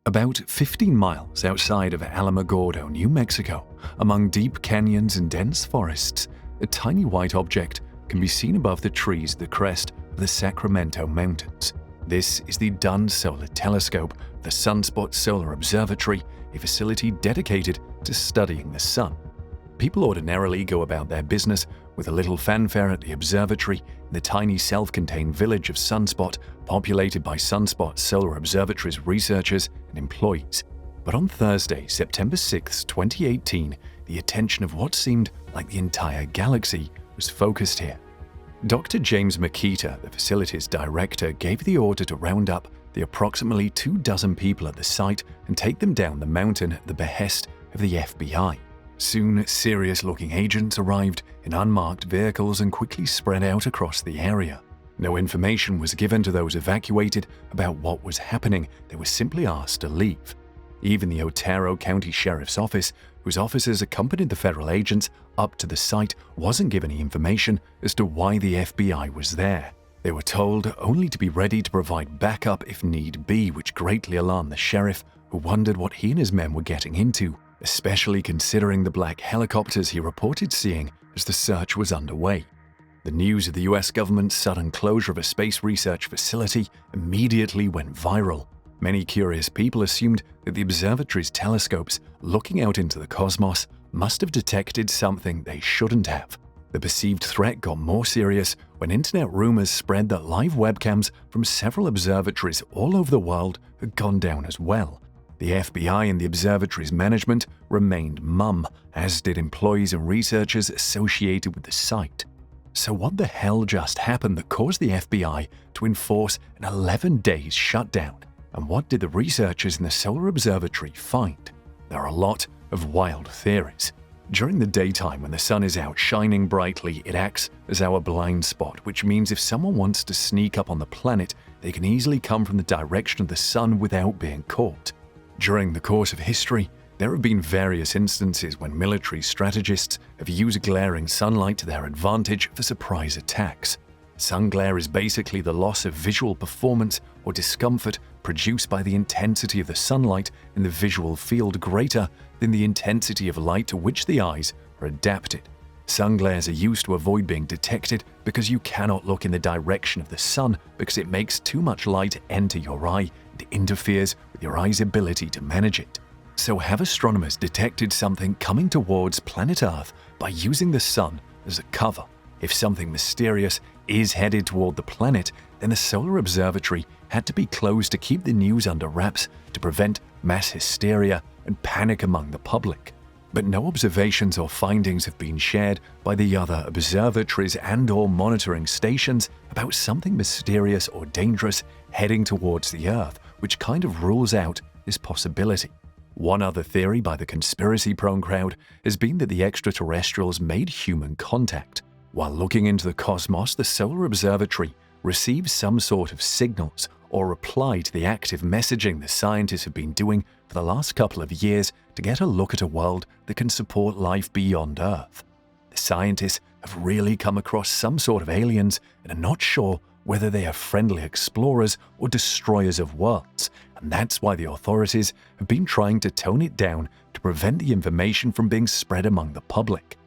About 15 miles outside of Alamogordo, New Mexico, among deep canyons and dense forests, a tiny white object can be seen above the trees at the crest of the Sacramento Mountains. This is the Dunn Solar Telescope, the Sunspot Solar Observatory, a facility dedicated to studying the sun. People ordinarily go about their business with a little fanfare at the observatory in the tiny self-contained village of Sunspot, populated by Sunspot Solar Observatory's researchers and employees. But on Thursday, September 6, 2018, the attention of what seemed like the entire galaxy was focused here. Dr. James Makita, the facility's director, gave the order to round up the approximately 24 people at the site and take them down the mountain at the behest of the FBI. Soon, serious-looking agents arrived in unmarked vehicles and quickly spread out across the area. No information was given to those evacuated about what was happening. They were simply asked to leave. Even the Otero County Sheriff's Office, whose officers accompanied the federal agents up to the site, wasn't given any information as to why the FBI was there. They were told only to be ready to provide backup if need be, which greatly alarmed the sheriff, who wondered what he and his men were getting into, especially considering the black helicopters he reported seeing as the search was underway. The news of the US government's sudden closure of a space research facility immediately went viral. Many curious people assumed that the observatory's telescopes, looking out into the cosmos, must have detected something they shouldn't have. The perceived threat got more serious when internet rumors spread that live webcams from several observatories all over the world had gone down as well. The FBI and the observatory's management remained mum, as did employees and researchers associated with the site. So what the hell just happened that caused the FBI to enforce an 11-day shutdown? And what did the researchers in the Solar Observatory find? There are a lot of wild theories. During the daytime, when the sun is out shining brightly, it acts as our blind spot, which means if someone wants to sneak up on the planet, they can easily come from the direction of the sun without being caught. During the course of history, there have been various instances when military strategists have used glaring sunlight to their advantage for surprise attacks. Sun glare is basically the loss of visual performance or discomfort produced by the intensity of the sunlight in the visual field greater than the intensity of light to which the eyes are adapted. Sun glares are used to avoid being detected because you cannot look in the direction of the sun because it makes too much light enter your eye and interferes with your eye's ability to manage it. So have astronomers detected something coming towards planet Earth by using the sun as a cover? If something mysterious is headed toward the planet, then the Solar Observatory had to be closed to keep the news under wraps to prevent mass hysteria and panic among the public. But no observations or findings have been shared by the other observatories and/or monitoring stations about something mysterious or dangerous heading towards the Earth, which kind of rules out this possibility. One other theory by the conspiracy-prone crowd has been that the extraterrestrials made human contact. While looking into the cosmos, the Solar Observatory receives some sort of signals or reply to the active messaging the scientists have been doing for the last couple of years to get a look at a world that can support life beyond Earth. The scientists have really come across some sort of aliens and are not sure whether they are friendly explorers or destroyers of worlds, and that's why the authorities have been trying to tone it down to prevent the information from being spread among the public.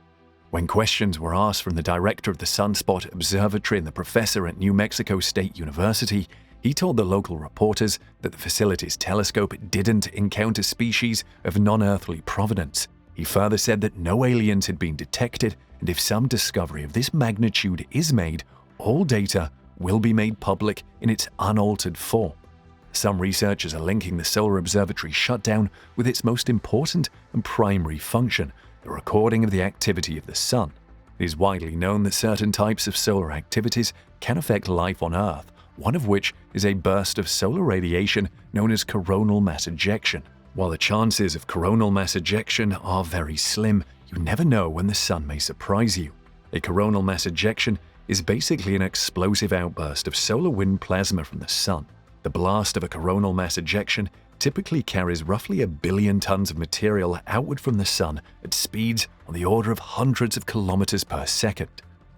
When questions were asked from the director of the Sunspot Observatory and the professor at New Mexico State University, he told the local reporters that the facility's telescope didn't encounter species of non-earthly provenance. He further said that no aliens had been detected, and if some discovery of this magnitude is made, all data will be made public in its unaltered form. Some researchers are linking the Solar Observatory shutdown with its most important and primary function, the recording of the activity of the sun. It is widely known that certain types of solar activities can affect life on Earth, one of which is a burst of solar radiation known as coronal mass ejection. While the chances of coronal mass ejection are very slim, you never know when the sun may surprise you. A coronal mass ejection is basically an explosive outburst of solar wind plasma from the sun. The blast of a coronal mass ejection typically carries roughly 1 billion tons of material outward from the sun at speeds on the order of hundreds of kilometers per second.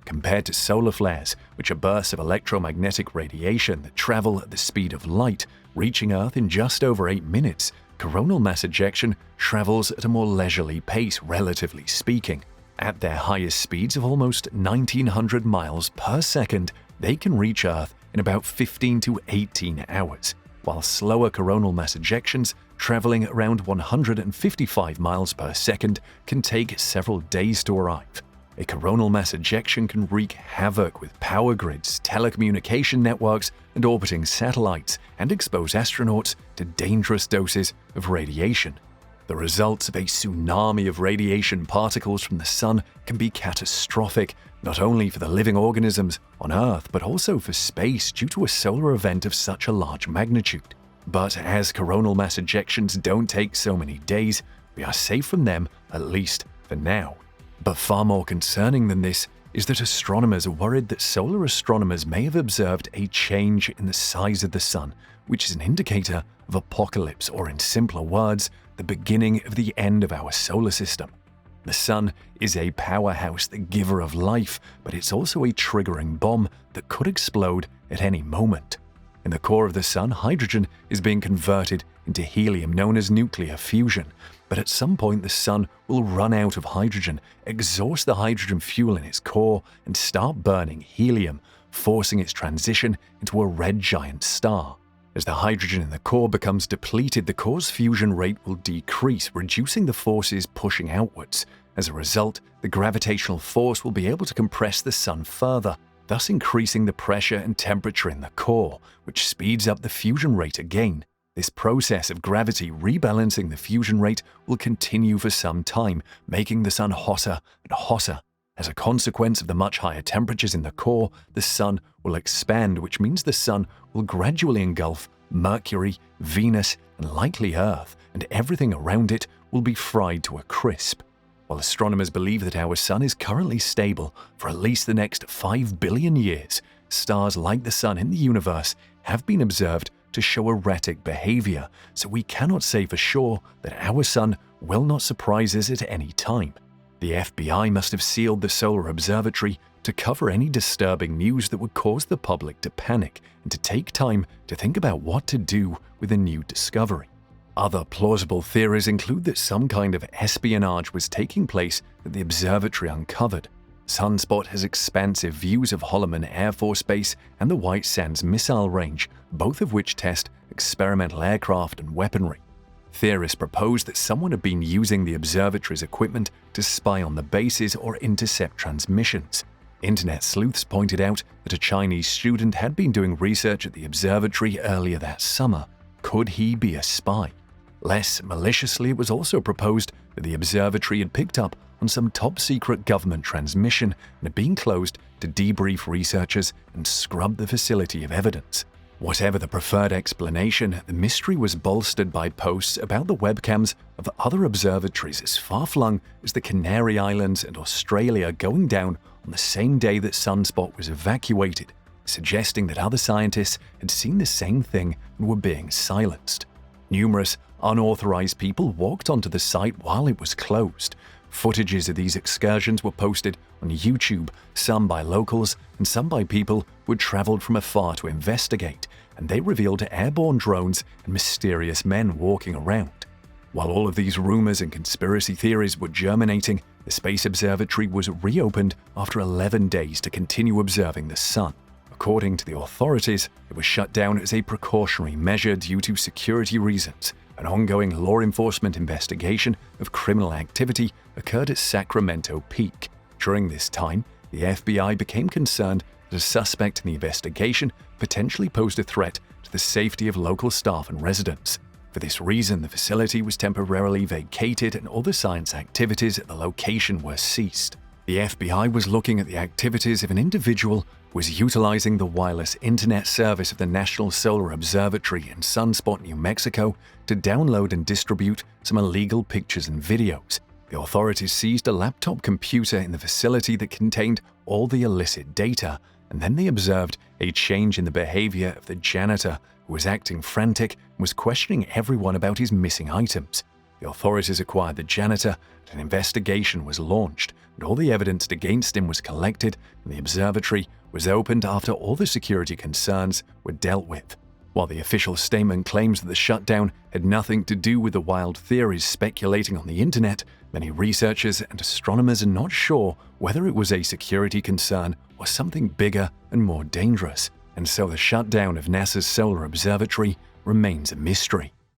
Compared to solar flares, which are bursts of electromagnetic radiation that travel at the speed of light, Reaching Earth in just over 8 minutes, coronal mass ejection travels at a more leisurely pace, relatively speaking. At their highest speeds of almost 1900 miles per second, they can reach Earth in about 15 to 18 hours, while slower coronal mass ejections traveling around 155 miles per second can take several days to arrive. A coronal mass ejection can wreak havoc with power grids, telecommunication networks, and orbiting satellites, and expose astronauts to dangerous doses of radiation. The results of a tsunami of radiation particles from the Sun can be catastrophic, not only for the living organisms on Earth, but also for space due to a solar event of such a large magnitude. But as coronal mass ejections don't take so many days, we are safe from them, at least for now. But far more concerning than this is that astronomers are worried that solar astronomers may have observed a change in the size of the Sun, which is an indicator of apocalypse, or in simpler words, the beginning of the end of our solar system. The Sun is a powerhouse, the giver of life, but it's also a triggering bomb that could explode at any moment. In the core of the Sun, hydrogen is being converted into helium, known as nuclear fusion. But at some point, the Sun will run out of hydrogen, exhaust the hydrogen fuel in its core, and start burning helium, forcing its transition into a red giant star. As the hydrogen in the core becomes depleted, the core's fusion rate will decrease, reducing the forces pushing outwards. As a result, the gravitational force will be able to compress the Sun further, thus increasing the pressure and temperature in the core, which speeds up the fusion rate again. This process of gravity rebalancing the fusion rate will continue for some time, making the Sun hotter and hotter. As a consequence of the much higher temperatures in the core, the Sun will expand, which means the Sun will gradually engulf Mercury, Venus, and likely Earth, and everything around it will be fried to a crisp. While astronomers believe that our Sun is currently stable for at least the next 5 billion years, stars like the Sun in the universe have been observed to show erratic behavior, so we cannot say for sure that our Sun will not surprise us at any time. The FBI must have sealed the Solar Observatory to cover any disturbing news that would cause the public to panic and to take time to think about what to do with a new discovery. Other plausible theories include that some kind of espionage was taking place that the observatory uncovered. Sunspot has expansive views of Holloman Air Force Base and the White Sands Missile Range, both of which test experimental aircraft and weaponry. Theorists propose that someone had been using the observatory's equipment to spy on the bases or intercept transmissions. Internet sleuths pointed out that a Chinese student had been doing research at the observatory earlier that summer. Could he be a spy? Less maliciously, it was also proposed that the observatory had picked up on some top-secret government transmission and had been closed to debrief researchers and scrub the facility of evidence. Whatever the preferred explanation, the mystery was bolstered by posts about the webcams of other observatories as far-flung as the Canary Islands and Australia going down on the same day that Sunspot was evacuated, suggesting that other scientists had seen the same thing and were being silenced. Numerous unauthorized people walked onto the site while it was closed. Footages of these excursions were posted on YouTube, some by locals and some by people who had traveled from afar to investigate, and they revealed airborne drones and mysterious men walking around. While all of these rumors and conspiracy theories were germinating, the Space Observatory was reopened after 11 days to continue observing the Sun. According to the authorities, it was shut down as a precautionary measure due to security reasons. An ongoing law enforcement investigation of criminal activity occurred at Sacramento Peak. During this time, the FBI became concerned that a suspect in the investigation potentially posed a threat to the safety of local staff and residents. For this reason, the facility was temporarily vacated and all the science activities at the location were ceased. The FBI was looking at the activities of an individual who was utilizing the wireless internet service of the National Solar Observatory in Sunspot, New Mexico, to download and distribute some illegal pictures and videos. The authorities seized a laptop computer in the facility that contained all the illicit data, and then they observed a change in the behavior of the janitor, who was acting frantic and was questioning everyone about his missing items. The authorities acquired the janitor, and an investigation was launched, and all the evidence against him was collected, and the observatory was opened after all the security concerns were dealt with. While the official statement claims that the shutdown had nothing to do with the wild theories speculating on the internet, many researchers and astronomers are not sure whether it was a security concern or something bigger and more dangerous, and so the shutdown of NASA's Solar Observatory remains a mystery.